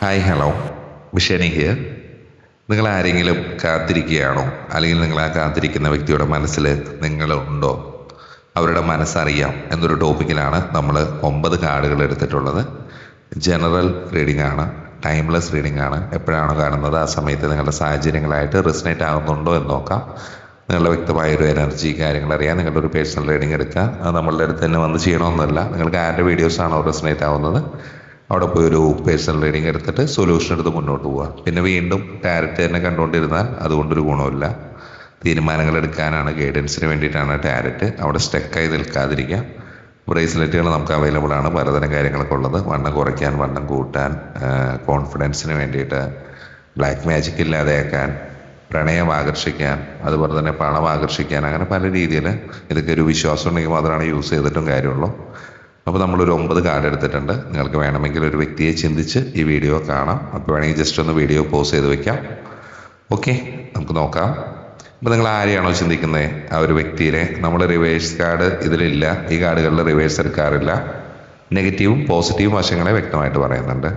Hi hello വിഷനി here. നിങ്ങൾ ആരെങ്കിലും കാത്തിരിക്കുകയാണോ? അല്ലെങ്കിൽ നിങ്ങൾ ആ കാത്തിരിക്കുന്ന വ്യക്തിയുടെ മനസ്സിൽ നിങ്ങളുണ്ടോ? അവരുടെ മനസ്സറിയാം എന്നൊരു ടോപ്പിക്കിലാണ് നമ്മൾ 9 കാർഡുകൾ എടുത്തിട്ടുള്ളത്. ജനറൽ റീഡിംഗ് ആണ്, ടൈംലെസ് റീഡിംഗ് ആണ്. എപ്പോഴാണോ കാണുന്നത് ആ സമയത്ത് നിങ്ങളുടെ സാഹചര്യങ്ങളായിട്ട് റിസനേറ്റ് ആകുന്നുണ്ടോ എന്ന് നോക്കാം. നിങ്ങളുടെ വ്യക്തമായൊരു എനർജി കാര്യങ്ങൾ അറിയാൻ നിങ്ങളുടെ ഒരു പേഴ്സണൽ റീഡിംഗ് എടുക്കുക. അത് നമ്മളുടെ അടുത്ത് തന്നെ വന്ന് ചെയ്യണമെന്നല്ല. നിങ്ങൾക്ക് ആരുടെ വീഡിയോസാണോ റിസനേറ്റ് ആവുന്നത് അവിടെ പോയി ഒരു പേഴ്സണൽ റീഡിംഗ് എടുത്തിട്ട് സൊല്യൂഷൻ എടുത്ത് മുന്നോട്ട് പോവുക. പിന്നെ വീണ്ടും ടാരറ്റ് തന്നെ കണ്ടുകൊണ്ടിരുന്നാൽ അതുകൊണ്ടൊരു ഗുണമില്ല. തീരുമാനങ്ങൾ എടുക്കാനാണ്, ഗൈഡൻസിന് വേണ്ടിയിട്ടാണ് ടാരറ്റ്. അവിടെ സ്റ്റക്കായി നിൽക്കാതിരിക്കുക. ബ്രേസ്ലെറ്റുകൾ നമുക്ക് അവൈലബിൾ ആണ്, പലതരം കാര്യങ്ങളൊക്കെ ഉള്ളത്. വണ്ണം കുറയ്ക്കാൻ, വണ്ണം കൂട്ടാൻ, കോൺഫിഡൻസിന് വേണ്ടിയിട്ട്, ബ്ലാക്ക് മാജിക് ഇല്ലാതെയാക്കാൻ, പ്രണയം ആകർഷിക്കാൻ, അതുപോലെ തന്നെ പണം ആകർഷിക്കാൻ, അങ്ങനെ പല രീതിയിൽ ഇതൊക്കെ ഒരു വിശ്വാസം ഉണ്ടെങ്കിൽ മാത്രമാണ് യൂസ് ചെയ്തിട്ടും കാര്യമുള്ളൂ. അപ്പോൾ നമ്മളൊരു 9 കാർഡ് എടുത്തിട്ടുണ്ട്. നിങ്ങൾക്ക് വേണമെങ്കിൽ ഒരു വ്യക്തിയെ ചിന്തിച്ച് ഈ വീഡിയോ കാണാം. അപ്പോൾ വേണമെങ്കിൽ ജസ്റ്റ് ഒന്ന് വീഡിയോ പോസ് ചെയ്ത് വെക്കാം. ഓക്കെ, നമുക്ക് നോക്കാം. അപ്പോൾ നിങ്ങൾ ആരെയാണോ ചിന്തിക്കുന്നത് ആ ഒരു വ്യക്തിയെ, നമ്മൾ റിവേഴ്സ് കാർഡ് ഇതിലില്ല, ഈ കാർഡുകളിൽ റിവേഴ്സ് എടുക്കാറില്ല. നെഗറ്റീവും പോസിറ്റീവും വശങ്ങളെ വ്യക്തമായിട്ട് പറയുന്നുണ്ട്.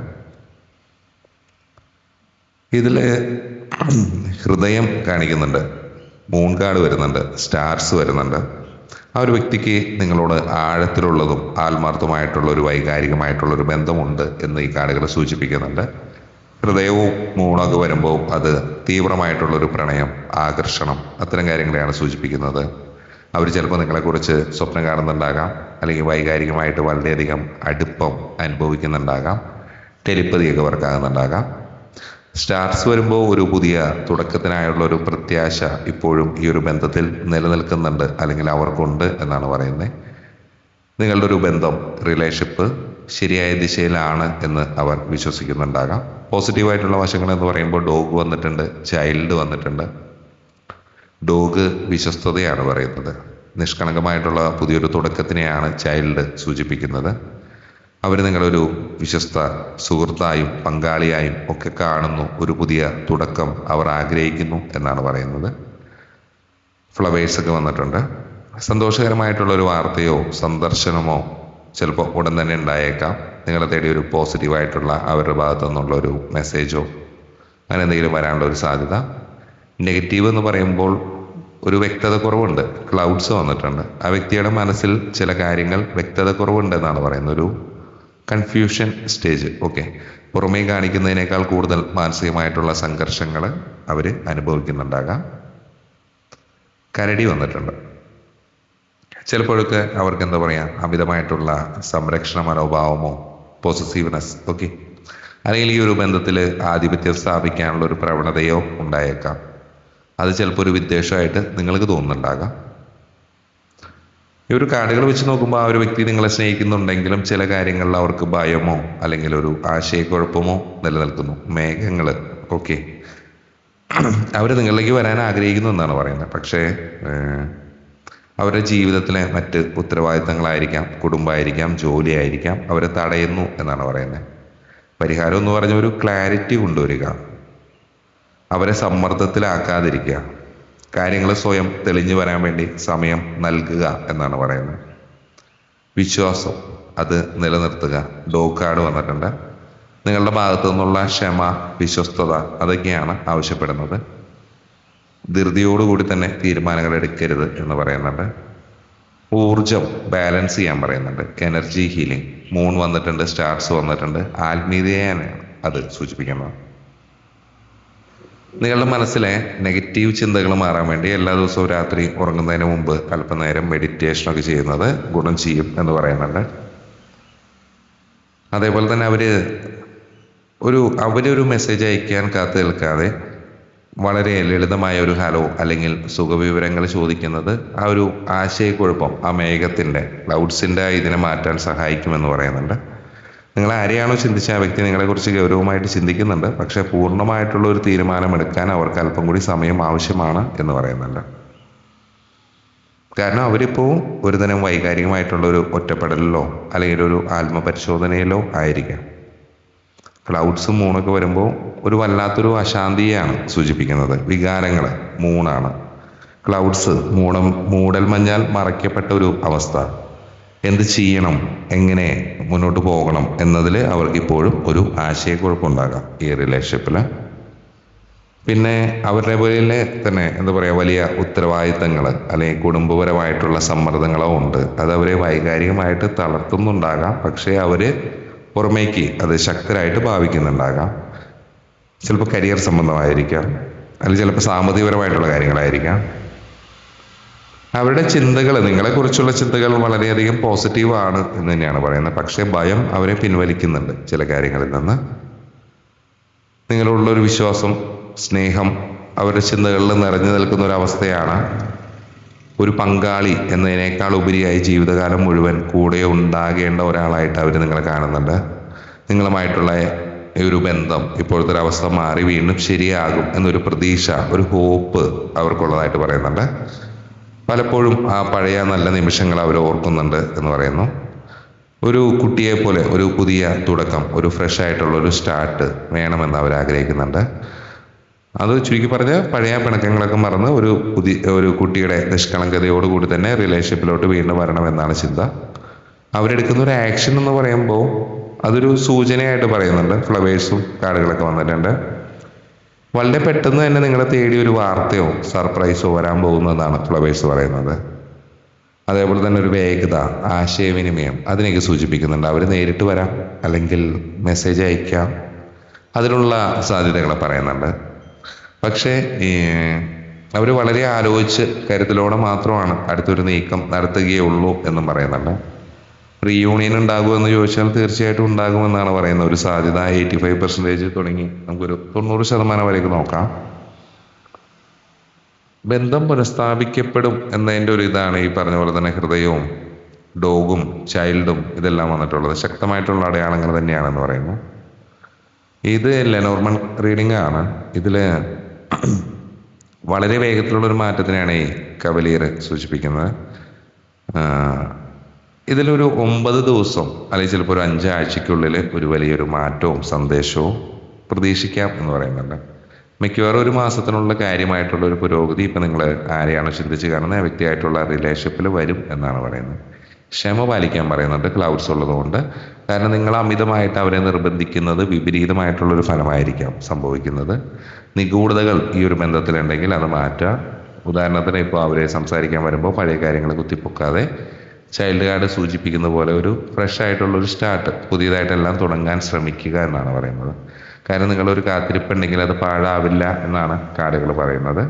ഇതിൽ ഹൃദയം കാണിക്കുന്നുണ്ട്, മൂൺ കാർഡ് വരുന്നുണ്ട്, സ്റ്റാർസ് വരുന്നുണ്ട്. ആ ഒരു വ്യക്തിക്ക് നിങ്ങളോട് ആഴത്തിലുള്ളതും ആത്മാർത്ഥമായിട്ടുള്ള ഒരു വൈകാരികമായിട്ടുള്ളൊരു ബന്ധമുണ്ട് എന്ന് ഈ കാർഡുകൾ സൂചിപ്പിക്കുന്നുണ്ട്. ഹൃദയവും മൂണൊക്കെ വരുമ്പോൾ അത് തീവ്രമായിട്ടുള്ളൊരു പ്രണയം, ആകർഷണം, അത്തരം കാര്യങ്ങളെയാണ് സൂചിപ്പിക്കുന്നത്. അവർ ചിലപ്പോൾ നിങ്ങളെക്കുറിച്ച് സ്വപ്നം കാണുന്നുണ്ടാകാം, അല്ലെങ്കിൽ വൈകാരികമായിട്ട് വളരെയധികം അടുപ്പം അനുഭവിക്കുന്നുണ്ടാകാം, ടെലിപ്പതിയൊക്കെ വർക്കാകുന്നുണ്ടാകാം. സ്റ്റാർസ് വരുമ്പോൾ ഒരു പുതിയ തുടക്കത്തിനായുള്ള ഒരു പ്രത്യാശ ഇപ്പോഴും ഈ ഒരു ബന്ധത്തിൽ നിലനിൽക്കുന്നുണ്ട്, അല്ലെങ്കിൽ അവർക്കുണ്ട് എന്നാണ് പറയുന്നത്. നിങ്ങളുടെ ഒരു ബന്ധം, റിലേഷൻഷിപ്പ് ശരിയായ ദിശയിലാണ് എന്ന് അവർ വിശ്വസിക്കുന്നുണ്ടാകാം. പോസിറ്റീവായിട്ടുള്ള വശങ്ങൾ എന്ന് പറയുമ്പോൾ ഡോഗ് വന്നിട്ടുണ്ട്, ചൈൽഡ് വന്നിട്ടുണ്ട്. ഡോഗ് വിശ്വസ്തതയാണ് പറയുന്നത്. നിഷ്കളങ്കമായിട്ടുള്ള പുതിയൊരു തുടക്കത്തിനെയാണ് ചൈൽഡ് സൂചിപ്പിക്കുന്നത്. അവർ നിങ്ങളൊരു വിശ്വസ്ത സുഹൃത്തായും പങ്കാളിയായും ഒക്കെ കാണുന്നു. ഒരു പുതിയ തുടക്കം അവർ ആഗ്രഹിക്കുന്നു എന്നാണ് പറയുന്നത്. ഫ്ലവേഴ്സൊക്കെ വന്നിട്ടുണ്ട്. സന്തോഷകരമായിട്ടുള്ളൊരു വാർത്തയോ സന്ദർശനമോ ചിലപ്പോൾ ഉടൻ തന്നെ ഉണ്ടായേക്കാം. നിങ്ങളെ തേടി ഒരു പോസിറ്റീവായിട്ടുള്ള അവരുടെ ഭാഗത്തു നിന്നുള്ള ഒരു മെസ്സേജോ അങ്ങനെ എന്തെങ്കിലും വരാനുള്ള ഒരു സാധ്യത. നെഗറ്റീവ് എന്ന് പറയുമ്പോൾ ഒരു വ്യക്തത കുറവുണ്ട്, ക്ലൗഡ്സ് വന്നിട്ടുണ്ട്. ആ വ്യക്തിയുടെ മനസ്സിൽ ചില കാര്യങ്ങൾ വ്യക്തത കുറവുണ്ട് എന്നാണ് പറയുന്നത്. ഒരു കൺഫ്യൂഷൻ സ്റ്റേജ്. ഓക്കെ, പുറമേ കാണിക്കുന്നതിനേക്കാൾ കൂടുതൽ മാനസികമായിട്ടുള്ള സംഘർഷങ്ങൾ അവർ അനുഭവിക്കുന്നുണ്ടാകാം. കരടി വന്നിട്ടുണ്ട്. ചിലപ്പോഴൊക്കെ അവർക്ക് എന്താ പറയുക, അമിതമായിട്ടുള്ള സംരക്ഷണ മനോഭാവമോ പോസസീവ്നെസ്, ഓക്കെ, അല്ലെങ്കിൽ ഈ ഒരു ബന്ധത്തിൽ ആധിപത്യം സ്ഥാപിക്കാനുള്ള ഒരു പ്രവണതയോ ഉണ്ടായേക്കാം. അത് ചിലപ്പോൾ ഒരു വിദ്വേഷമായിട്ട് നിങ്ങൾക്ക് തോന്നുന്നുണ്ടാകാം. ഈ ഒരു കാർഡുകൾ വെച്ച് നോക്കുമ്പോൾ ആ ഒരു വ്യക്തി നിങ്ങളെ സ്നേഹിക്കുന്നുണ്ടെങ്കിലും ചില കാര്യങ്ങളിൽ അവർക്ക് ഭയമോ അല്ലെങ്കിൽ ഒരു ആശയക്കുഴപ്പമോ നിലനിൽക്കുന്നു. മേഘങ്ങൾ, ഓക്കെ, അവർ നിങ്ങളിലേക്ക് വരാൻ ആഗ്രഹിക്കുന്നു എന്നാണ് പറയുന്നത്. പക്ഷേ അവരുടെ ജീവിതത്തിലെ മറ്റ് ഉത്തരവാദിത്തങ്ങളായിരിക്കാം, കുടുംബമായിരിക്കാം, ജോലിയായിരിക്കാം അവരെ തടയുന്നു എന്നാണ് പറയുന്നത്. പരിഹാരം എന്ന് പറഞ്ഞ ഒരു ക്ലാരിറ്റി കൊണ്ടുവരിക, അവരെ സമ്മർദ്ദത്തിലാക്കാതിരിക്കുക, കാര്യങ്ങൾ സ്വയം തെളിഞ്ഞു വരാൻ വേണ്ടി സമയം നൽകുക എന്നാണ് പറയുന്നത്. വിശ്വാസം അത് നിലനിർത്തുക. ഡോഗ് കാർഡ് വന്നിട്ടുണ്ട്. നിങ്ങളുടെ ഭാഗത്തു നിന്നുള്ള ക്ഷമ, വിശ്വസ്തത അതൊക്കെയാണ് ആവശ്യപ്പെടുന്നത്. ധൃതിയോടുകൂടി തന്നെ തീരുമാനങ്ങൾ എടുക്കരുത് എന്ന് പറയുന്നുണ്ട്. ഊർജം ബാലൻസ് ചെയ്യാൻ പറയുന്നുണ്ട്. Energy healing. മൂൺ വന്നിട്ടുണ്ട്, സ്റ്റാർസ് വന്നിട്ടുണ്ട്. ആത്മീയതയാണ് അത് സൂചിപ്പിക്കുന്നത്. നിങ്ങളുടെ മനസ്സിലെ നെഗറ്റീവ് ചിന്തകൾ മാറാൻ വേണ്ടി എല്ലാ ദിവസവും രാത്രി ഉറങ്ങുന്നതിന് മുമ്പ് അല്പനേരം മെഡിറ്റേഷനൊക്കെ ചെയ്യുന്നത് ഗുണം ചെയ്യും എന്ന് പറയുന്നുണ്ട്. അതേപോലെ തന്നെ അവരൊരു മെസ്സേജ് അയക്കാൻ കാത്തു നിൽക്കാതെ വളരെ ലളിതമായ ഒരു ഹലോ അല്ലെങ്കിൽ സുഖവിവരങ്ങൾ ചോദിക്കുന്നത് ആ ഒരു ആശയക്കുഴപ്പം, ആ മേഘത്തിൻ്റെ ക്ലൗഡ്സിൻ്റെ ഇതിനെ മാറ്റാൻ സഹായിക്കുമെന്ന് പറയുന്നുണ്ട്. നിങ്ങൾ ആരെയാണോ ചിന്തിച്ച ആ വ്യക്തി നിങ്ങളെക്കുറിച്ച് ഗൗരവമായിട്ട് ചിന്തിക്കുന്നുണ്ട്. പക്ഷേ പൂർണ്ണമായിട്ടുള്ള ഒരു തീരുമാനമെടുക്കാൻ അവർക്ക് അല്പം കൂടി സമയം ആവശ്യമാണ് എന്ന് പറയുന്നുണ്ട്. കാരണം അവരിപ്പോൾ ഒരുതരം വൈകാരികമായിട്ടുള്ള ഒരു ഒറ്റപ്പെടലിലോ അല്ലെങ്കിൽ ഒരു ആത്മപരിശോധനയിലോ ആയിരിക്കാം. ക്ലൗഡ്സും മൂണൊക്കെ വരുമ്പോൾ ഒരു വല്ലാത്തൊരു അശാന്തിയെയാണ് സൂചിപ്പിക്കുന്നത്. വികാരങ്ങൾ മൂണാണ്. ക്ലൗഡ്സ് മൂടൽ മഞ്ഞാൽ മറയ്ക്കപ്പെട്ട ഒരു അവസ്ഥ. എന്ത് ചെയ്യണം, എങ്ങനെ മുന്നോട്ട് പോകണം എന്നതിൽ അവർക്ക് ഇപ്പോഴും ഒരു ആശയക്കുഴപ്പമുണ്ടാകാം ഈ റിലേഷൻഷിപ്പിൽ. പിന്നെ അവരുടെ പോലെ തന്നെ എന്താ പറയുക, വലിയ ഉത്തരവാദിത്തങ്ങൾ അല്ലെങ്കിൽ കുടുംബപരമായിട്ടുള്ള സമ്മർദ്ദങ്ങളോ ഉണ്ട്. അത് അവരെ വൈകാരികമായിട്ട് തളർത്തുന്നുണ്ടാകാം. പക്ഷേ അവർ പുറമേക്ക് അത് ശക്തരായിട്ട് ഭാവിക്കുന്നുണ്ടാകാം. ചിലപ്പോൾ കരിയർ സംബന്ധമായിരിക്കാം, അല്ലെങ്കിൽ ചിലപ്പോൾ സാമ്പത്തികപരമായിട്ടുള്ള കാര്യങ്ങളായിരിക്കാം. അവരുടെ ചിന്തകൾ, നിങ്ങളെക്കുറിച്ചുള്ള ചിന്തകൾ വളരെയധികം പോസിറ്റീവാണ് എന്ന് തന്നെയാണ് പറയുന്നത്. പക്ഷേ ഭയം അവരെ പിൻവലിക്കുന്നുണ്ട് ചില കാര്യങ്ങളിൽ നിന്ന്. നിങ്ങളുള്ളൊരു വിശ്വാസം, സ്നേഹം അവരുടെ ചിന്തകളിൽ നിറഞ്ഞു നിൽക്കുന്ന ഒരവസ്ഥയാണ്. ഒരു പങ്കാളി എന്നതിനേക്കാൾ ഉപരിയായി ജീവിതകാലം മുഴുവൻ കൂടെ ഉണ്ടാകേണ്ട ഒരാളായിട്ട് അവർ നിങ്ങളെ കാണുന്നുണ്ട്. നിങ്ങളുമായിട്ടുള്ള ഈ ഒരു ബന്ധം ഇപ്പോഴത്തെ ഒരു അവസ്ഥ മാറി വീണ്ടും ശരിയാകും എന്നൊരു പ്രതീക്ഷ, ഒരു ഹോപ്പ് അവർക്കുള്ളതായിട്ട് പറയുന്നുണ്ട്. പലപ്പോഴും ആ പഴയ നല്ല നിമിഷങ്ങൾ അവർ ഓർക്കുന്നുണ്ട് എന്ന് പറയുന്നു. ഒരു കുട്ടിയെ പോലെ ഒരു പുതിയ തുടക്കം, ഒരു ഫ്രഷ് ആയിട്ടുള്ള ഒരു സ്റ്റാർട്ട് വേണമെന്ന് അവർ ആഗ്രഹിക്കുന്നുണ്ട്. അത് ചുരുക്കി പറഞ്ഞാൽ പഴയ പിണക്കങ്ങളൊക്കെ മറന്ന് ഒരു കുട്ടിയുടെ നിഷ്കളങ്കതയോടുകൂടി തന്നെ റിലേഷൻഷിപ്പിലോട്ട് വീണ്ടും വരണമെന്നാണ് ചിന്ത. അവരെടുക്കുന്ന ഒരു ആക്ഷൻ എന്ന് പറയുമ്പോൾ അതൊരു സൂചനയായിട്ട് പറയുന്നുണ്ട്. ഫ്ലവേഴ്സും കാർഡുകളൊക്കെ വന്നിട്ടുണ്ട്. വളരെ പെട്ടെന്ന് തന്നെ നിങ്ങളെ തേടി ഒരു വാർത്തയോ സർപ്രൈസോ വരാൻ പോകുന്നതാണ് ഫ്ലവേഴ്സ് പറയുന്നത്. അതേപോലെ തന്നെ ഒരു വേഗത, ആശയവിനിമയം അതിനെയൊക്കെ സൂചിപ്പിക്കുന്നുണ്ട്. അവർ നേരിട്ട് വരാം, അല്ലെങ്കിൽ മെസ്സേജ് അയക്കാം, അതിനുള്ള സാധ്യതകളെ പറയുന്നുണ്ട്. പക്ഷേ അവർ വളരെ ആലോചിച്ച് കരുതലോടെ മാത്രമാണ് അടുത്തൊരു നീക്കം നടത്തുകയുള്ളൂ എന്നും പറയുന്നുണ്ട്. റീയൂണിയൻ ഉണ്ടാകുമെന്ന് ചോദിച്ചാൽ തീർച്ചയായിട്ടും ഉണ്ടാകുമെന്നാണ് പറയുന്നത്. ഒരു സാധ്യത 85% തുടങ്ങി നമുക്കൊരു 90% വരേക്ക് നോക്കാം. ബന്ധം പുനഃസ്ഥാപിക്കപ്പെടും എന്നതിൻ്റെ ഒരു ഇതാണ് ഈ പറഞ്ഞ പോലെ തന്നെ ഹൃദയവും ഡോഗും ചൈൽഡും ഇതെല്ലാം വന്നിട്ടുള്ളത്. ശക്തമായിട്ടുള്ള അടയാളങ്ങൾ തന്നെയാണെന്ന് പറയുന്നു. ഇത് ലെനോർമൻ റീഡിംഗ് ആണ്. ഇതിൽ വളരെ വേഗത്തിലുള്ളൊരു മാറ്റത്തിനാണ് ഈ കവലിയർ സൂചിപ്പിക്കുന്നത്. ഇതിലൊരു 9 ദിവസം അല്ലെങ്കിൽ ചിലപ്പോൾ ഒരു 5 ആഴ്ചയ്ക്കുള്ളിൽ ഒരു വലിയൊരു മാറ്റവും സന്ദേശവും പ്രതീക്ഷിക്കാം എന്ന് പറയുന്നുണ്ട്. മിക്കവാറും ഒരു മാസത്തിനുള്ള കാര്യമായിട്ടുള്ള ഒരു പുരോഗതി ഇപ്പം നിങ്ങൾ ആരെയാണോ ചിന്തിച്ച് കാണുന്നത് ആ വ്യക്തിയായിട്ടുള്ള റിലേഷൻഷിപ്പിൽ വരും എന്നാണ് പറയുന്നത്. ക്ഷമ പാലിക്കാൻ പറയുന്നുണ്ട് ക്ലൗഡ്സ് ഉള്ളതുകൊണ്ട്. കാരണം നിങ്ങൾ അമിതമായിട്ട് അവരെ നിർബന്ധിക്കുന്നത് വിപരീതമായിട്ടുള്ളൊരു ഫലമായിരിക്കാം സംഭവിക്കുന്നത്. നിഗൂഢതകൾ ഈ ഒരു ബന്ധത്തിലുണ്ടെങ്കിൽ അത് മാറ്റുക. ഉദാഹരണത്തിന് ഇപ്പോൾ അവരെ സംസാരിക്കാൻ വരുമ്പോൾ പഴയ കാര്യങ്ങൾ കുത്തിപ്പൊക്കാതെ ചൈൽഡ് കാർഡ് സൂചിപ്പിക്കുന്ന പോലെ ഒരു ഫ്രഷ് ആയിട്ടുള്ളൊരു സ്റ്റാർട്ട്, പുതിയതായിട്ടെല്ലാം തുടങ്ങാൻ ശ്രമിക്കുക എന്നാണ് പറയുന്നത്. കാരണം നിങ്ങളൊരു കാത്തിരിപ്പുണ്ടെങ്കിൽ അത് പാഴാവില്ല എന്നാണ് കാർഡുകൾ പറയുന്നത്.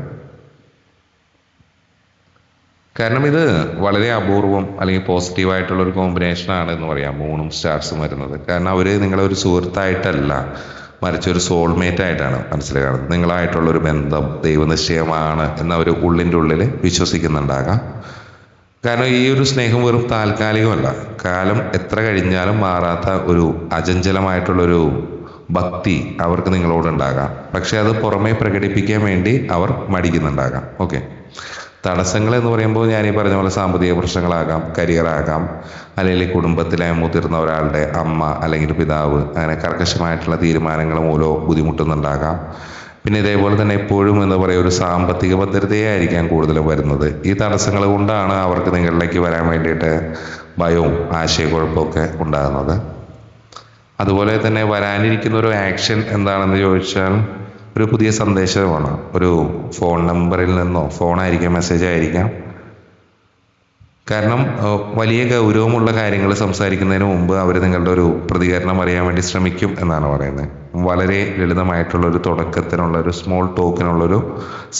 കാരണം ഇത് വളരെ അപൂർവം അല്ലെങ്കിൽ പോസിറ്റീവായിട്ടുള്ള ഒരു കോമ്പിനേഷനാണ് എന്ന് പറയാം മൂണും സ്റ്റാർസും വരുന്നത്. കാരണം അവർ നിങ്ങളൊരു സുഹൃത്തായിട്ടല്ല, മറിച്ച് ഒരു സോൾമേറ്റ് ആയിട്ടാണ് മനസ്സിൽ കാണുന്നത്. നിങ്ങളായിട്ടുള്ളൊരു ബന്ധം ദൈവനിശ്ചയമാണ് എന്നവർ ഉള്ളിൻ്റെ ഉള്ളിൽ വിശ്വസിക്കുന്നുണ്ടാകാം. കാരണം ഈ ഒരു സ്നേഹം വെറും താൽക്കാലികമല്ല, കാലം എത്ര കഴിഞ്ഞാലും മാറാത്ത ഒരു അചഞ്ചലമായിട്ടുള്ളൊരു ഭക്തി അവർക്ക് നിങ്ങളോടുണ്ടാകാം. പക്ഷെ അത് പുറമേ പ്രകടിപ്പിക്കാൻ വേണ്ടി അവർ മടിക്കുന്നുണ്ടാകാം. ഓക്കെ, തടസ്സങ്ങൾ എന്ന് പറയുമ്പോൾ ഞാൻ ഈ പറഞ്ഞ പോലെ സാമ്പത്തിക പ്രശ്നങ്ങളാകാം, കരിയറാകാം, അല്ലെങ്കിൽ കുടുംബത്തിലെ മുതിർന്ന ഒരാളുടെ അമ്മ അല്ലെങ്കിൽ പിതാവ് അങ്ങനെ കർക്കശമായിട്ടുള്ള തീരുമാനങ്ങൾ മൂലമോ ബുദ്ധിമുട്ടുന്നുണ്ടാകാം. പിന്നെ ഇതേപോലെ തന്നെ എപ്പോഴും എന്താ പറയുക, ഒരു സാമ്പത്തിക ഭദ്രതയായിരിക്കാം കൂടുതലും വരുന്നത്. ഈ തടസ്സങ്ങൾ കൊണ്ടാണ് അവർക്ക് നിങ്ങളിലേക്ക് വരാൻ വേണ്ടിയിട്ട് ഭയവും ആശയക്കുഴപ്പമൊക്കെ ഉണ്ടാകുന്നത്. അതുപോലെ തന്നെ വരാനിരിക്കുന്ന ഒരു ആക്ഷൻ എന്താണെന്ന് ചോദിച്ചാൽ ഒരു പുതിയ സന്ദേശമാണ്. ഒരു ഫോൺ നമ്പറിൽ നിന്നോ, ഫോണായിരിക്കാം, മെസ്സേജ് ആയിരിക്കാം. കാരണം വലിയ ഗൗരവമുള്ള കാര്യങ്ങൾ സംസാരിക്കുന്നതിന് മുമ്പ് അവർ നിങ്ങളുടെ ഒരു പ്രതികരണം അറിയാൻ വേണ്ടി ശ്രമിക്കും എന്നാണ് പറയുന്നത്. വളരെ ലളിതമായിട്ടുള്ളൊരു തുടക്കത്തിനുള്ള ഒരു സ്മോൾ ടോക്കിനുള്ളൊരു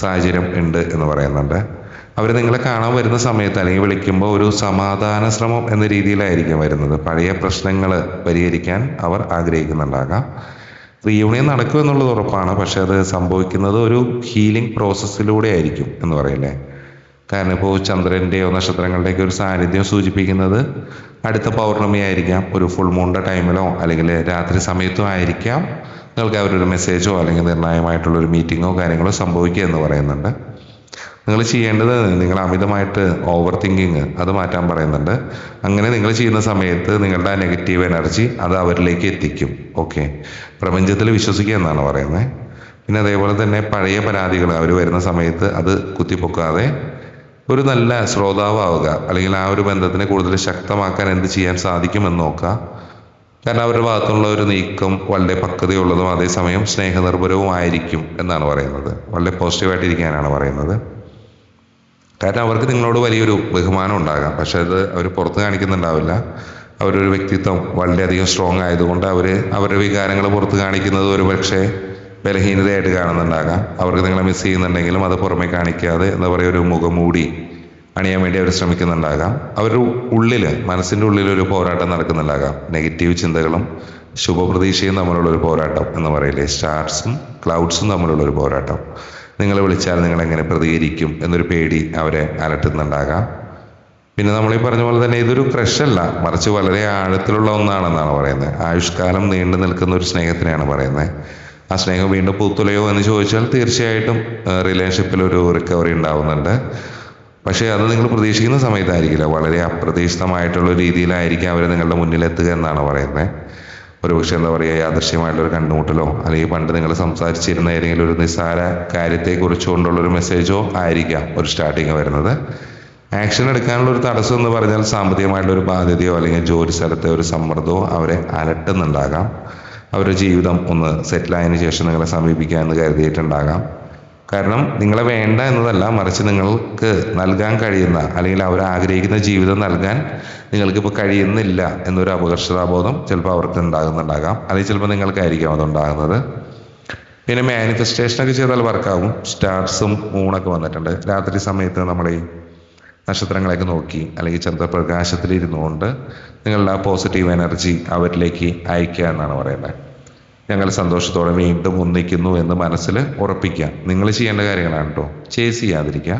സാഹചര്യം ഉണ്ട് എന്ന് പറയുന്നുണ്ട്. അവർ നിങ്ങളെ കാണാൻ വരുന്ന സമയത്ത് അല്ലെങ്കിൽ വിളിക്കുമ്പോൾ ഒരു സമാധാന ശ്രമം എന്ന രീതിയിലായിരിക്കും വരുന്നത്. പഴയ പ്രശ്നങ്ങൾ പരിഹരിക്കാൻ അവർ ആഗ്രഹിക്കുന്നുണ്ടാകാം. റീയൂണിയൻ നടക്കും എന്നുള്ളത് ഉറപ്പാണ്. പക്ഷെ അത് സംഭവിക്കുന്നത് ഒരു ഹീലിംഗ് പ്രോസസ്സിലൂടെ ആയിരിക്കും എന്ന് പറയില്ലേ. കാരണം ഇപ്പോൾ ചന്ദ്രൻ്റെയോ നക്ഷത്രങ്ങളുടെയൊക്കെ ഒരു സാന്നിധ്യം സൂചിപ്പിക്കുന്നത് അടുത്ത പൗർണമി ആയിരിക്കാം, ഒരു ഫുൾ മൂണിൻ്റെ ടൈമിലോ അല്ലെങ്കിൽ രാത്രി സമയത്തോ ആയിരിക്കാം നിങ്ങൾക്ക് അവരൊരു മെസ്സേജോ അല്ലെങ്കിൽ നിർണായകമായിട്ടുള്ളൊരു മീറ്റിങ്ങോ കാര്യങ്ങളോ സംഭവിക്കുക എന്ന് പറയുന്നുണ്ട്. നിങ്ങൾ ചെയ്യേണ്ടത് നിങ്ങൾ അമിതമായിട്ട് ഓവർ തിങ്കിങ് അത് മാറ്റാൻ പറയുന്നുണ്ട്. അങ്ങനെ നിങ്ങൾ ചെയ്യുന്ന സമയത്ത് നിങ്ങളുടെ ആ നെഗറ്റീവ് എനർജി അത് അവരിലേക്ക് എത്തിക്കും. ഓക്കെ, പ്രപഞ്ചത്തിൽ വിശ്വസിക്കുക എന്നാണ് പറയുന്നത്. പിന്നെ അതേപോലെ തന്നെ പഴയ പരാതികൾ അവർ വരുന്ന സമയത്ത് അത് കുത്തിപ്പൊക്കാതെ ഒരു നല്ല ശ്രോതാവാവുക, അല്ലെങ്കിൽ ആ ഒരു ബന്ധത്തിനെ കൂടുതൽ ശക്തമാക്കാൻ എന്ത് ചെയ്യാൻ സാധിക്കുമെന്ന് നോക്കുക. കാരണം അവരുടെ ഭാഗത്തുള്ള ഒരു നീക്കം വളരെ പക്വതയുള്ളതും അതേസമയം സ്നേഹനിർഭരവും ആയിരിക്കും എന്നാണ് പറയുന്നത്. വളരെ പോസിറ്റീവായിട്ടിരിക്കാനാണ് പറയുന്നത്. കാരണം അവർക്ക് നിങ്ങളോട് വലിയൊരു ബഹുമാനം ഉണ്ടാകാം, പക്ഷെ അത് അവർ പുറത്ത് കാണിക്കുന്നുണ്ടാവില്ല. അവരൊരു വ്യക്തിത്വം വളരെയധികം സ്ട്രോങ് ആയതുകൊണ്ട് അവരുടെ വികാരങ്ങൾ പുറത്ത് കാണിക്കുന്നത് ഒരു പക്ഷേ ബലഹീനതയായിട്ട് കാണുന്നുണ്ടാകാം. അവർക്ക് നിങ്ങളെ മിസ് ചെയ്യുന്നുണ്ടെങ്കിലും അത് പുറമെ കാണിക്കാതെ എന്താ പറയുക, ഒരു മുഖംമൂടി അണിയാൻ വേണ്ടി അവർ ശ്രമിക്കുന്നുണ്ടാകാം. അവരുടെ ഉള്ളിൽ, മനസ്സിൻ്റെ ഉള്ളിൽ ഒരു പോരാട്ടം നടക്കുന്നുണ്ടാകാം. നെഗറ്റീവ് ചിന്തകളും ശുഭപ്രതീക്ഷയും തമ്മിലുള്ള ഒരു പോരാട്ടം എന്ന് പറയില്ലേ, സ്റ്റാർസും ക്ലൗഡ്സും തമ്മിലുള്ള ഒരു പോരാട്ടം. നിങ്ങളെ വിളിച്ചാൽ നിങ്ങൾ എങ്ങനെ പ്രതികരിക്കും എന്നൊരു പേടി അവരെ അലട്ടുന്നുണ്ടാകാം. പിന്നെ നമ്മളീ പറഞ്ഞ പോലെ തന്നെ ഇതൊരു ക്രഷല്ല, മറിച്ച് വളരെ ആഴത്തിലുള്ള ഒന്നാണെന്നാണ് പറയുന്നത്. ആയുഷ്കാലം നീണ്ടു നിൽക്കുന്ന ഒരു സ്നേഹത്തിനെയാണ് പറയുന്നത്. ആ സ്നേഹം വീണ്ടും പൂത്തുലയോ എന്ന് ചോദിച്ചാൽ തീർച്ചയായിട്ടും റിലേഷൻഷിപ്പിൽ ഒരു റിക്കവറി ഉണ്ടാവുന്നുണ്ട്. പക്ഷേ അത് നിങ്ങൾ പ്രതീക്ഷിക്കുന്ന സമയത്തായിരിക്കില്ല, വളരെ അപ്രതീക്ഷിതമായിട്ടുള്ള രീതിയിലായിരിക്കും അവർ നിങ്ങളുടെ മുന്നിലെത്തുക എന്നാണ് പറയുന്നത്. ഒരു പക്ഷേ എന്താ പറയുക, യാദൃശ്യമായിട്ടൊരു കണ്ടുമുട്ടലോ അല്ലെങ്കിൽ പണ്ട് നിങ്ങൾ സംസാരിച്ചിരുന്ന ഏതെങ്കിലും ഒരു നിസ്സാര കാര്യത്തെക്കുറിച്ചുകൊണ്ടുള്ളൊരു മെസ്സേജോ ആയിരിക്കാം ഒരു സ്റ്റാർട്ടിങ് വരുന്നത്. ആക്ഷൻ എടുക്കാനുള്ള ഒരു തടസ്സം എന്ന് പറഞ്ഞാൽ സാമ്പത്തികമായിട്ടുള്ള ഒരു ബാധ്യതയോ അല്ലെങ്കിൽ ജോലി സ്ഥലത്തെ ഒരു സമ്മർദ്ദമോ അവരെ അലട്ടുന്നുണ്ടാകാം. അവരുടെ ജീവിതം ഒന്ന് സെറ്റിലായതിനു ശേഷം നിങ്ങളെ സമീപിക്കുക എന്ന് കരുതിയിട്ടുണ്ടാകാം. കാരണം നിങ്ങളെ വേണ്ട എന്നതല്ല, മറിച്ച് നിങ്ങൾക്ക് നൽകാൻ കഴിയുന്ന അല്ലെങ്കിൽ അവർ ആഗ്രഹിക്കുന്ന ജീവിതം നൽകാൻ നിങ്ങൾക്കിപ്പോൾ കഴിയുന്നില്ല എന്നൊരു അപകർഷതാബോധം ചിലപ്പോൾ അവർക്ക് ഉണ്ടാകുന്നുണ്ടാകാം, അല്ലെങ്കിൽ ചിലപ്പോൾ നിങ്ങൾക്കായിരിക്കും അതുണ്ടാകുന്നത്. പിന്നെ മാനിഫെസ്റ്റേഷനൊക്കെ ചെയ്താൽ വർക്കാവും. സ്റ്റാർസും മൂണൊക്കെ വന്നിട്ടുണ്ട്. രാത്രി സമയത്ത് നമ്മൾ ഈ നക്ഷത്രങ്ങളെയൊക്കെ നോക്കി അല്ലെങ്കിൽ ചന്ദ്രപ്രകാശത്തിലിരുന്നു കൊണ്ട് നിങ്ങളുടെ ആ പോസിറ്റീവ് എനർജി അവരിലേക്ക് അയക്കുക എന്നാണ് പറയുന്നത്. ഞങ്ങൾ സന്തോഷത്തോടെ വീണ്ടും ഒന്നിക്കുന്നു എന്ന് മനസ്സിൽ ഉറപ്പിക്കുക. നിങ്ങൾ ചെയ്യേണ്ട കാര്യങ്ങളാണ് കേട്ടോ. ചേസ് ചെയ്യാതിരിക്കുക.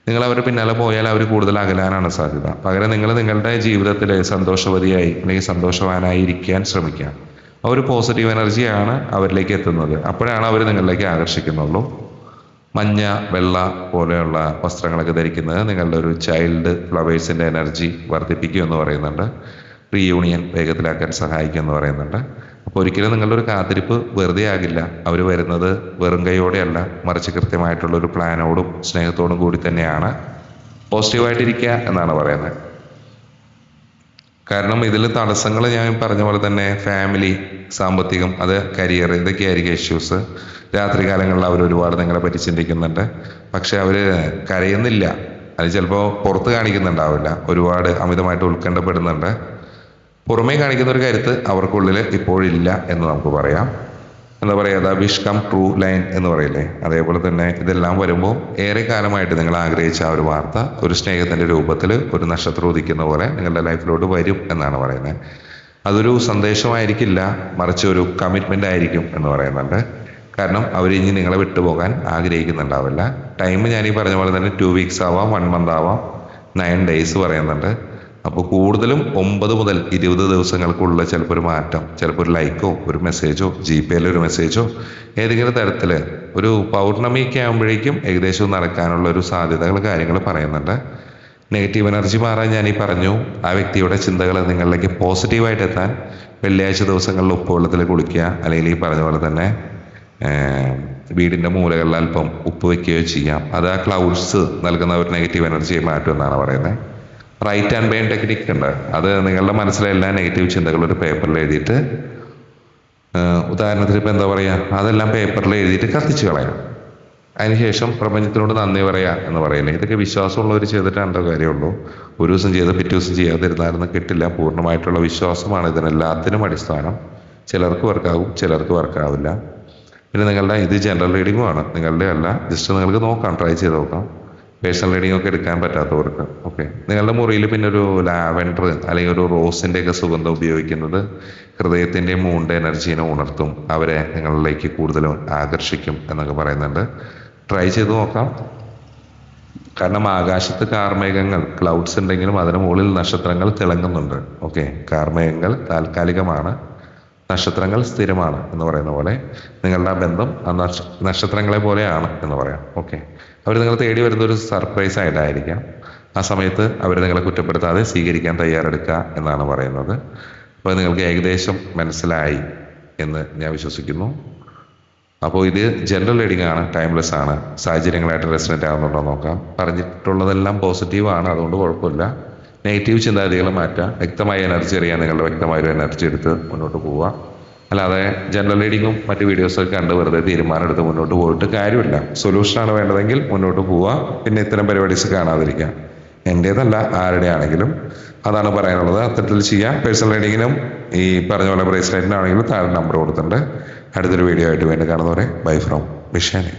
നിങ്ങൾ അവരുടെ പിന്നാലെ പോയാൽ അവർ കൂടുതൽ അകലാനാണ് സാധ്യത. പകരം നിങ്ങൾ നിങ്ങളുടെ ജീവിതത്തിൽ സന്തോഷവതിയായി അല്ലെങ്കിൽ സന്തോഷവാനായി ഇരിക്കാൻ ശ്രമിക്കുക. ആ ഒരു പോസിറ്റീവ് എനർജിയാണ് അവരിലേക്ക് എത്തുന്നത്. അപ്പോഴാണ് അവർ നിങ്ങളിലേക്ക് ആകർഷിക്കുന്നുള്ളൂ. മഞ്ഞ, വെള്ള പോലെയുള്ള വസ്ത്രങ്ങളൊക്കെ ധരിക്കുന്നത് നിങ്ങളുടെ ഒരു ചൈൽഡ് ഫ്ലവേഴ്സിൻ്റെ എനർജി വർദ്ധിപ്പിക്കും എന്ന് പറയുന്നുണ്ട്. റീയൂണിയൻ വേഗത്തിലാക്കാൻ സഹായിക്കും എന്ന് പറയുന്നുണ്ട്. അപ്പോൾ ഒരിക്കലും നിങ്ങളുടെ ഒരു കാത്തിരിപ്പ് വെറുതെ ആകില്ല. അവർ വരുന്നത് വെറും കൈയോടെയല്ല, മറിച്ച് കൃത്യമായിട്ടുള്ളൊരു പ്ലാനോടും സ്നേഹത്തോടും കൂടി തന്നെയാണ്. പോസിറ്റീവായിട്ടിരിക്കുക എന്നാണ് പറയുന്നത്. കാരണം ഇതിൽ തടസ്സങ്ങൾ ഞാൻ പറഞ്ഞ പോലെ തന്നെ ഫാമിലി, സാമ്പത്തികം, അത് കരിയർ, ഇതൊക്കെയായിരിക്കും ഇഷ്യൂസ്. രാത്രി കാലങ്ങളിൽ അവർ ഒരുപാട് നിങ്ങളെ പറ്റി ചിന്തിക്കുന്നുണ്ട്. പക്ഷെ അവർ കരയുന്നില്ല, അത് ചിലപ്പോൾ പുറത്ത് കാണിക്കുന്നുണ്ടാവില്ല. ഒരുപാട് അമിതമായിട്ട് ഉത്കണ്ഠപ്പെടുന്നുണ്ട്. പുറമേ കാണിക്കുന്ന ഒരു കരുത്ത് അവർക്കുള്ളിൽ ഇപ്പോഴില്ല എന്ന് നമുക്ക് പറയാം. എന്താ പറയുക, the wish come true line എന്ന് പറയില്ലേ, അതേപോലെ തന്നെ ഇതെല്ലാം വരുമ്പോൾ ഏറെ കാലമായിട്ട് നിങ്ങൾ ആഗ്രഹിച്ച ആ ഒരു വാർത്ത ഒരു സ്നേഹത്തിൻ്റെ രൂപത്തിൽ ഒരു നക്ഷത്രം ഉദിക്കുന്ന പോലെ നിങ്ങളുടെ ലൈഫിലോട്ട് വരും എന്നാണ് പറയുന്നത്. അതൊരു സന്ദേശമായിരിക്കില്ല, മറിച്ച് ഒരു കമ്മിറ്റ്മെൻ്റ് ആയിരിക്കും എന്ന് പറയുന്നുണ്ട്. കാരണം അവരിനി നിങ്ങളെ വിട്ടുപോകാൻ ആഗ്രഹിക്കുന്നുണ്ടാവില്ല. ടൈം ഞാനീ പറഞ്ഞ പോലെ തന്നെ 2 വീക്സ് ആവാം, 1 മന്ത് ആവാം, 9 ഡേയ്സ് പറയുന്നുണ്ട്. അപ്പോൾ കൂടുതലും 9 മുതൽ 20 ദിവസങ്ങൾക്കുള്ള ചിലപ്പോൾ ഒരു മാറ്റം, ചിലപ്പോൾ ഒരു ലൈക്കോ ഒരു മെസ്സേജോ GPയിൽ ഒരു മെസ്സേജോ ഏതെങ്കിലും തരത്തിൽ ഒരു പൗർണമിയൊക്കെ ആകുമ്പോഴേക്കും ഏകദേശം നടക്കാനുള്ള ഒരു സാധ്യതകൾ കാര്യങ്ങൾ പറയുന്നുണ്ട്. നെഗറ്റീവ് എനർജി മാറാൻ ഞാനീ പറഞ്ഞു. ആ വ്യക്തിയുടെ ചിന്തകൾ നിങ്ങളിലേക്ക് പോസിറ്റീവായിട്ട് എത്താൻ വെള്ളിയാഴ്ച ദിവസങ്ങളിൽ ഉപ്പുവെള്ളത്തിൽ കുളിക്കുക, അല്ലെങ്കിൽ ഈ പറഞ്ഞ പോലെ തന്നെ വീടിൻ്റെ മൂലകളിൽ അല്പം ഉപ്പ് വയ്ക്കുകയോ ചെയ്യാം. അത് ആ ക്ലൗഡ്സ് നൽകുന്ന ഒരു നെഗറ്റീവ് എനർജിയെ മാറ്റും എന്നാണ് പറയുന്നത്. റൈറ്റ് ആൻഡ് ബേൺ ടെക്നിക്ക് ഉണ്ട്. അത് നിങ്ങളുടെ മനസ്സിലെ എല്ലാ നെഗറ്റീവ് ചിന്തകളും ഒരു പേപ്പറിൽ എഴുതിയിട്ട്, ഉദാഹരണത്തിന് ഇപ്പോൾ എന്താ പറയുക, അതെല്ലാം പേപ്പറിൽ എഴുതിയിട്ട് കത്തിച്ച് കളയാം. അതിനുശേഷം പ്രപഞ്ചത്തിനോട് നന്ദി പറയാ എന്ന് പറയില്ലേ. ഇതൊക്കെ വിശ്വാസമുള്ളവർ ചെയ്തിട്ടാണ് കാര്യമുള്ളൂ. ഒരു ദിവസം ചെയ്ത് പിറ്റേ ദിവസം ചെയ്യാതിരുന്നാലൊന്നും കിട്ടില്ല. പൂർണ്ണമായിട്ടുള്ള വിശ്വാസമാണ് ഇതിനെല്ലാത്തിനും അടിസ്ഥാനം. ചിലർക്ക് വർക്കാവും, ചിലർക്ക് വർക്കാവില്ല. പിന്നെ നിങ്ങളുടെ ഇത് ജനറൽ റീഡിങ്ങുമാണ്, നിങ്ങളുടെ അല്ല. ജസ്റ്റ് നിങ്ങൾക്ക് നോക്കാം, ട്രൈ ചെയ്ത് നോക്കാം. പേഴ്സണൽ റീഡിംഗ് ഒക്കെ എടുക്കാൻ പറ്റാത്തവർക്ക്. ഓക്കെ, നിങ്ങളുടെ മുറിയിൽ പിന്നെ ഒരു ലാവൻഡർ അല്ലെങ്കിൽ ഒരു റോസിൻ്റെയൊക്കെ സുഗന്ധം ഉപയോഗിക്കുന്നത് ഹൃദയത്തിൻ്റെ മൂണിൻ്റെ എനർജീനെ ഉണർത്തും, അവരെ നിങ്ങളിലേക്ക് കൂടുതലും ആകർഷിക്കും എന്നൊക്കെ പറയുന്നുണ്ട്. ട്രൈ ചെയ്ത് നോക്കാം. കാരണം ആകാശത്ത് കാർമേഘങ്ങൾ, ക്ലൗഡ്സ് ഉണ്ടെങ്കിലും അതിന് മുകളിൽ നക്ഷത്രങ്ങൾ തിളങ്ങുന്നുണ്ട്. ഓക്കെ, കാർമേഘങ്ങൾ താൽക്കാലികമാണ്, നക്ഷത്രങ്ങൾ സ്ഥിരമാണ് എന്ന് പറയുന്ന പോലെ നിങ്ങളുടെ ആ ബന്ധം ആ നക്ഷത്രങ്ങളെ പോലെയാണ് എന്ന് പറയാം. ഓക്കെ, അവർ നിങ്ങൾ തേടി വരുന്ന ഒരു സർപ്രൈസ് ആയിട്ടായിരിക്കാം. ആ സമയത്ത് അവർ നിങ്ങളെ കുറ്റപ്പെടുത്താതെ സ്വീകരിക്കാൻ തയ്യാറെടുക്കുക എന്നാണ് പറയുന്നത്. അപ്പോൾ നിങ്ങൾക്ക് ഏകദേശം മനസ്സിലായി എന്ന് ഞാൻ വിശ്വസിക്കുന്നു. അപ്പോൾ ഇത് ജനറൽ റീഡിംഗ് ആണ്, ടൈംലെസ് ആണ്. സാഹചര്യങ്ങളായിട്ട് റെസിഡൻ്റ് ആകുന്നുണ്ടോ നോക്കാം. പറഞ്ഞിട്ടുള്ളതെല്ലാം പോസിറ്റീവാണ്, അതുകൊണ്ട് കുഴപ്പമില്ല. നെഗറ്റീവ് ചിന്താഗതികൾ മാറ്റാം. വ്യക്തമായ എനർജി അറിയാൻ നിങ്ങളുടെ വ്യക്തമായ ഒരു എനർജി എടുത്ത് മുന്നോട്ട് പോവുക. അല്ലാതെ ജനറൽ റീഡിങ്ങും മറ്റ് വീഡിയോസൊക്കെ കണ്ട് വെറുതെ തീരുമാനം എടുത്ത് മുന്നോട്ട് പോയിട്ട് കാര്യമില്ല. സൊല്യൂഷനാണ് വേണ്ടതെങ്കിൽ മുന്നോട്ട് പോവുക. പിന്നെ ഇത്തരം പരിപാടീസ് കാണാതിരിക്കുക. എൻ്റേതല്ല, ആരുടെ ആണെങ്കിലും അതാണ് പറയാനുള്ളത്. അത്തരത്തിൽ ചെയ്യാം. പേഴ്സണൽ റീഡിങ്ങിനും ഈ പറഞ്ഞ പോലെ ബ്രേസ്ലെറ്റിനാണെങ്കിലും താഴെ നമ്പർ കൊടുത്തിട്ടുണ്ട്. അടുത്തൊരു വീഡിയോ ആയിട്ട് വീണ്ടും കാണുന്നവരെ ബൈ ഫ്രോം വിഷാനി.